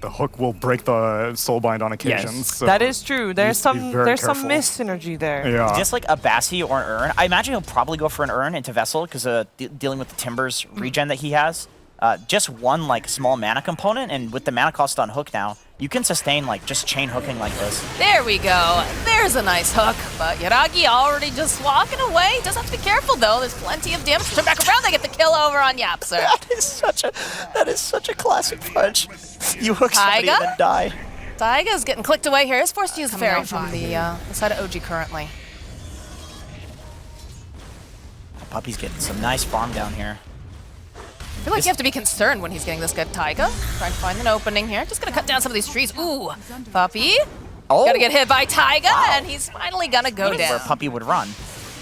the hook will break the soulbind on occasion. Yes, So that is true. There's some careful. miss synergy there. Yeah. Just like a Bassi or an Urn. I imagine he'll probably go for an Urn into Vessel because dealing with the Timbers regen that he has. Just one like small mana component, and with the mana cost on hook now, you can sustain like just chain hooking like this. There we go. There's a nice hook, but Yuragi already just walking away. Does have to be careful though. There's plenty of damage. Turn back around. They get the kill over on Yapser. That is such a classic punch. You hook somebody and then die. Taiga's getting clicked away here. He's forced to use the fairy from the side of OG currently. Puppy's getting some nice farm down here. I feel like you have to be concerned when he's getting this good. Taiga trying to find an opening here. Just gonna cut down some of these trees. Ooh, Puppy. Oh, Gonna get hit by Taiga, and he's finally gonna go down. Where Puppy would run.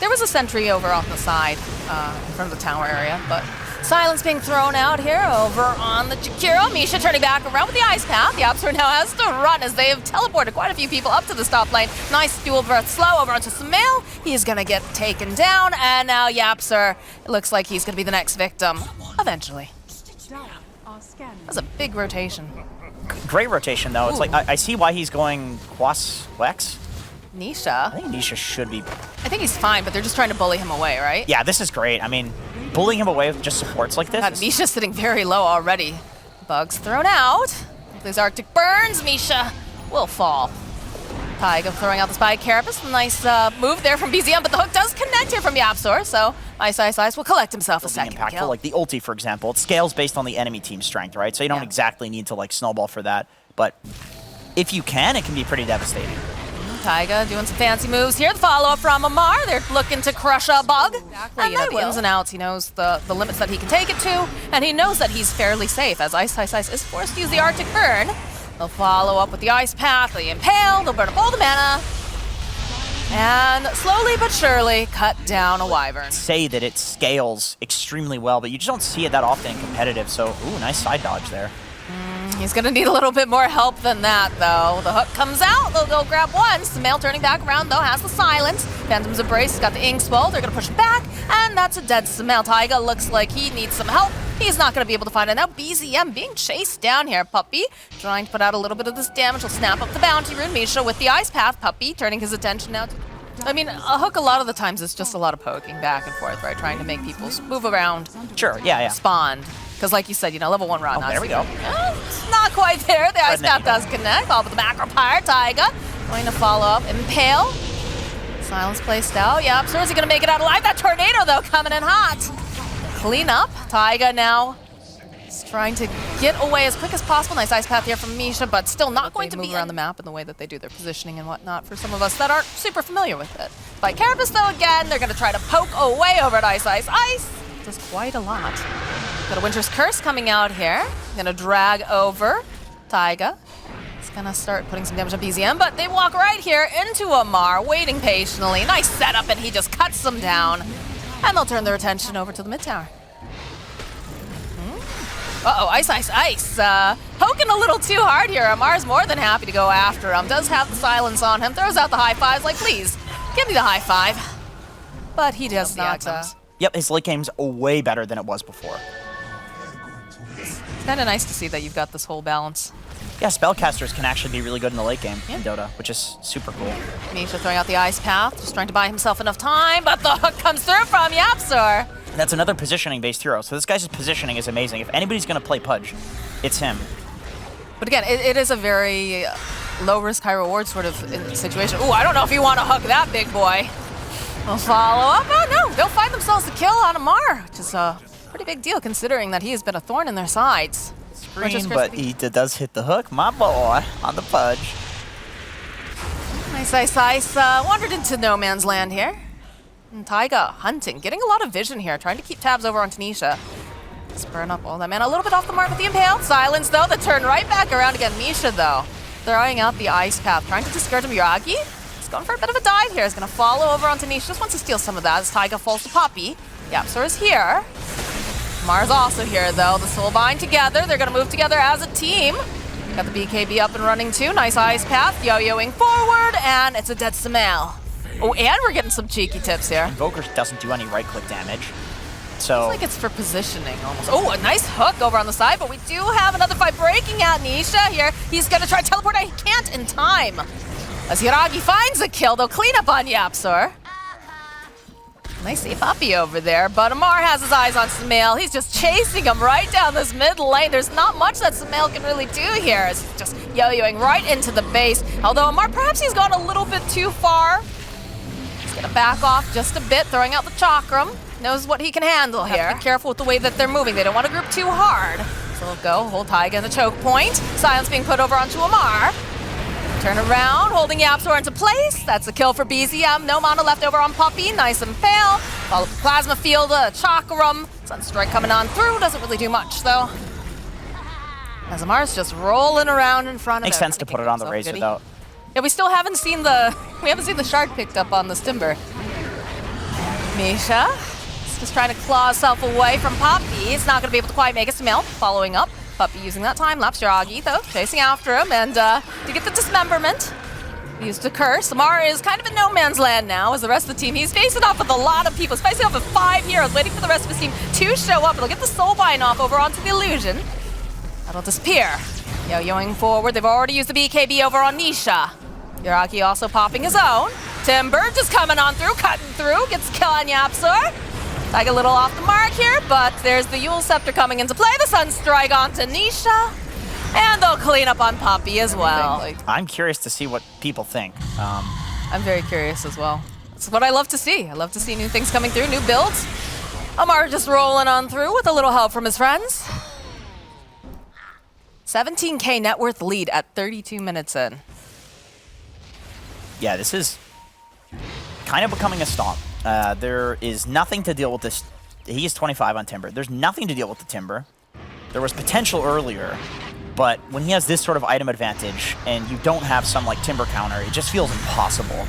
There was a sentry over on the side, in front of the tower area, but silence being thrown out here over on the Jakiro. Misha turning back around with the ice path. Yapser now has to run as they have teleported quite a few people up to the top lane. Nice dual breath slow over onto Sumail. He's gonna get taken down, and now Yapser, it looks like he's gonna be the next victim, eventually. That's a big rotation. Great rotation though. It's like, I see why he's going Quas Wex. Nisha. I think Nisha should be. I think he's fine, but they're just trying to bully him away, right? Yeah, this is great. I mean, bullying him away with just supports like this. God, Misha's sitting very low already. Bugs thrown out. These Arctic burns, Misha will fall. Taiga throwing out the Spy Carapace. Nice move there from BZM, but the hook does connect here from Yapsor, so Ice will collect himself a second impactful, kill. like the ulti, for example. It scales based on the enemy team's strength, right? So you don't exactly need to like snowball for that, but if you can, it can be pretty devastating. Taiga doing some fancy moves here. The follow-up from Amar. They're looking to crush a bug. Exactly, and the ins and outs. He knows the limits that he can take it to, and he knows that he's fairly safe as Ice is forced to use the Arctic Burn. They'll follow up with the Ice Path, the Impale, they'll burn up all the mana, and slowly but surely cut down a Wyvern. Say that it scales extremely well, but you just don't see it that often in competitive, so ooh, nice side dodge there. He's gonna need a little bit more help than that, though. The hook comes out, they'll go grab one. Sumail turning back around, though, has the silence. Phantom's Embrace has got the Ink Swell, they're gonna push it back, and that's a dead Sumail. Taiga looks like he needs some help. He's not gonna be able to find it. Now BZM being chased down here. Puppy trying to put out a little bit of this damage. He'll snap up the bounty rune. Misha with the Ice Path. Puppy turning his attention now to... I mean, a hook a lot of the times is just a lot of poking back and forth, right? Trying to make people move around. Sure, yeah. Spawn. Because like you said, you know, level 1 run. Oh, there we go. It's not quite there. The Ice Path does connect. All with the macro pyre. Taiga going to follow up. Impale. Silence placed out. Yep, so is he going to make it out alive? That tornado, though, coming in hot. Clean up. Taiga now is trying to get away as quick as possible. Nice Ice Path here from Misha, but still not going to move around the map in the way that they do their positioning and whatnot for some of us that aren't super familiar with it. By Carapace, though, again, they're going to try to poke away over at Ice. Ice does quite a lot. Got a Winter's Curse coming out here. Gonna drag over Taiga. He's gonna start putting some damage on BZM, but they walk right here into Amar, waiting patiently. Nice setup, and he just cuts them down. And they'll turn their attention over to the mid tower. Uh-oh, Ice. Poking a little too hard here. Amar's more than happy to go after him. Does have the silence on him. Throws out the high fives, like, please, give me the high five. But he does not. Yep, his late game's way better than it was before. It's kind of nice to see that you've got this whole balance. Yeah, spellcasters can actually be really good in the late game in Dota, which is super cool. Misha throwing out the Ice Path, just trying to buy himself enough time, but the hook comes through from Yapsor. That's another positioning-based hero, so this guy's positioning is amazing. If anybody's going to play Pudge, it's him. But again, it is a very low-risk, high-reward sort of situation. Ooh, I don't know if you want to hook that big boy. We'll follow up. Oh, no, they'll find themselves the kill on Amar, which is a pretty big deal considering that he has been a thorn in their sides. Scream, but he does hit the hook, my boy, on the Pudge. Nice. Wandered into no man's land here. And Taiga hunting, getting a lot of vision here, trying to keep tabs over on Tanisha. Let's burn up all that mana. A little bit off the mark with the Impale. Silence, though, the turn right back around again. Misha, though, throwing out the Ice Path, trying to discourage him. Yuragi, he's going for a bit of a dive here. He's going to follow over on Tanisha. Just wants to steal some of that as Taiga falls to Poppy. Yapsor is here. Mars also here, though. The Soulbind together. They're going to move together as a team. Got the BKB up and running, too. Nice Ice Path. Yo-yoing forward, and it's a dead Sumail. Oh, and we're getting some cheeky tips here. Invoker doesn't do any right-click damage. So Looks like it's for positioning almost. Oh, a nice hook over on the side, but we do have another fight breaking out. Nisha here. He's going to try to teleport. He can't in time. As Hiragi finds a kill, they'll clean up on Yapsor. Nice see Puppy over there, but Amar has his eyes on Sumail. He's just chasing him right down this mid lane. There's not much that Sumail can really do here. It's just yo-yoing right into the base. Although Amar, perhaps he's gone a little bit too far. He's gonna back off just a bit, throwing out the chakram. Knows what he can handle here. Be careful with the way that they're moving. They don't want to group too hard. So we'll go, hold Taiga in the choke point. Silence being put over onto Amar. Turn around, holding Yapsor into place. That's a kill for BZM. No mana left over on Puppy. Nice and pale. Follow the plasma field, chakram. Sunstrike coming on through. Doesn't really do much though. As Amar's just rolling around in front of makes sense to put it on the Razor though. Yeah, we still haven't seen the shard picked up on this Timber. Misha is just trying to claw herself away from Puppy. It's not going to be able to quite make it to Mill. Following up. Puppy using that time lapse. Hiragi, though, chasing after him, and to get the dismemberment, he used a curse. Amar is kind of in no man's land now, as the rest of the team. He's facing off with a lot of people. He's facing off with 5 heroes, waiting for the rest of his team to show up. They'll get the Soulbind off over onto the Illusion. That'll disappear. Yo-yoing forward. They've already used the BKB over on Nisha. Hiragi also popping his own. Timber just coming on through, cutting through, gets a kill on Yapsor. Like a little off the mark here, but there's the Yule Scepter coming into play. The Sunstrike onto Nisha. And they'll clean up on Poppy as well. I'm curious to see what people think. I'm very curious as well. It's what I love to see. I love to see new things coming through, new builds. Amar just rolling on through with a little help from his friends. 17K net worth lead at 32 minutes in. Yeah, this is kind of becoming a stomp. There is nothing to deal with this. He is 25 on Timber. There's nothing to deal with the Timber. There was potential earlier, but when he has this sort of item advantage and you don't have some like Timber counter, it just feels impossible.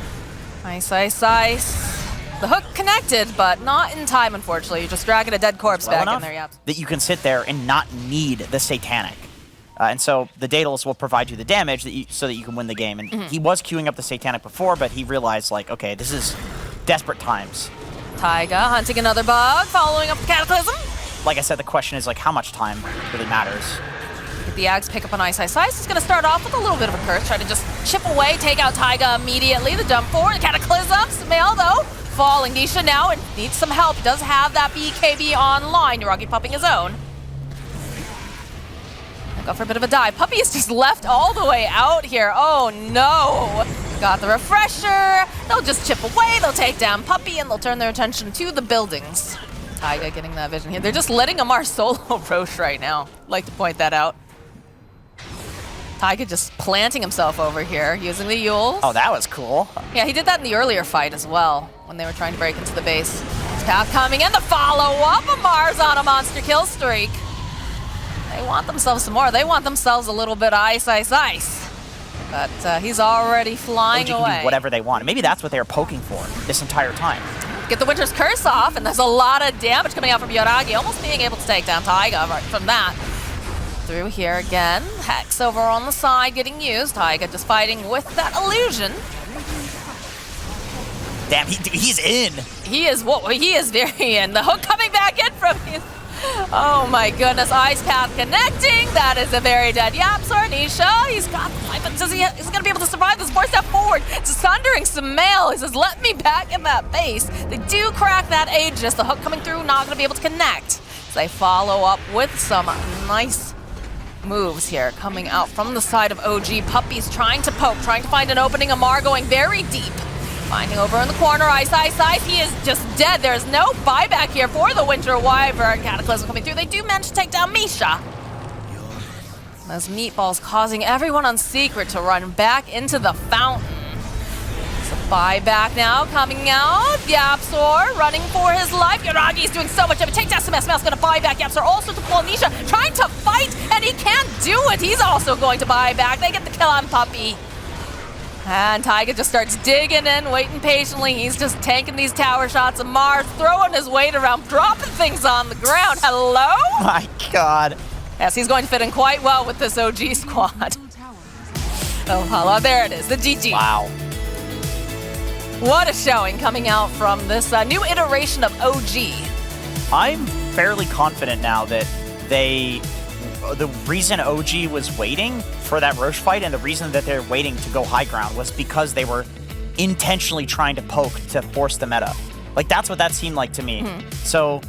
Ice, ice, ice. The hook connected, but not in time, unfortunately. You're just dragging a dead corpse back in there, yep. That you can sit there and not need the Satanic. And so the Daedalus will provide you the damage so that you can win the game. And he was queuing up the Satanic before, but he realized, like, okay, this is desperate times. Taiga hunting another bug, following up the Cataclysm. Like I said, the question is, like, how much time really matters. The Ags pick up an Ice Ice Ice. He's going to start off with a little bit of a curse, try to just chip away, take out Taiga immediately. The jump forward, the Cataclysm. Sumail, though, falling. Nisha now and needs some help. Does have that BKB online. Hiragi popping his own. Go for a bit of a dive. Puppy is just left all the way out here. Oh no! Got the refresher. They'll just chip away. They'll take down Puppy and they'll turn their attention to the buildings. Taiga getting that vision here. They're just letting Amar solo Roche right now. Like to point that out. Taiga just planting himself over here using the Yules. Oh, that was cool. Yeah, he did that in the earlier fight as well when they were trying to break into the base. Path coming in. The follow-up. Amar's on a monster kill streak. They want themselves some more. They want themselves a little bit of ice, ice, ice. But he's already flying OG away. can do whatever they want. Maybe that's what they were poking for this entire time. Get the Winter's Curse off, and there's a lot of damage coming out from Hiragi, almost being able to take down Taiga right from that. Through here again. Hex over on the side getting used. Taiga just fighting with that illusion. Damn, he's in. He is very in. The hook coming back in from his... Oh my goodness, Ice Path connecting. That is a very dead Yapsor. Nisha, he's got the fight, but is he going to be able to survive this 4-step forward? It's sundering Sumail. He says, let me back in that base. They do crack that Aegis. The hook coming through, not going to be able to connect. So they follow up with some nice moves here coming out from the side of OG. Puppy's trying to poke, trying to find an opening. Amar going very deep. Finding over in the corner, Ice, Ice, Ice. He is just dead. There's no buyback here for the Winter Wyvern. Cataclysm coming through. They do manage to take down Misha. Those meatballs causing everyone on Secret to run back into the fountain. It's a buyback now coming out. Yapsor running for his life. Hiragi's doing so much of it. Take down Sumail's going to buy back. Yapsor also to pull Nisha, trying to fight, and he can't do it. He's also going to buy back. They get the kill on Puppy. And Taiga just starts digging in, waiting patiently. He's just tanking these tower shots. Amar throwing his weight around, dropping things on the ground. Hello? My God. Yes, he's going to fit in quite well with this OG squad. Oh, hello. There it is, the GG. Wow. What a showing coming out from this new iteration of OG. I'm fairly confident now that the reason OG was waiting for that Roche fight and the reason that they're waiting to go high ground was because they were intentionally trying to poke to force the meta. Like, that's what that seemed like to me. So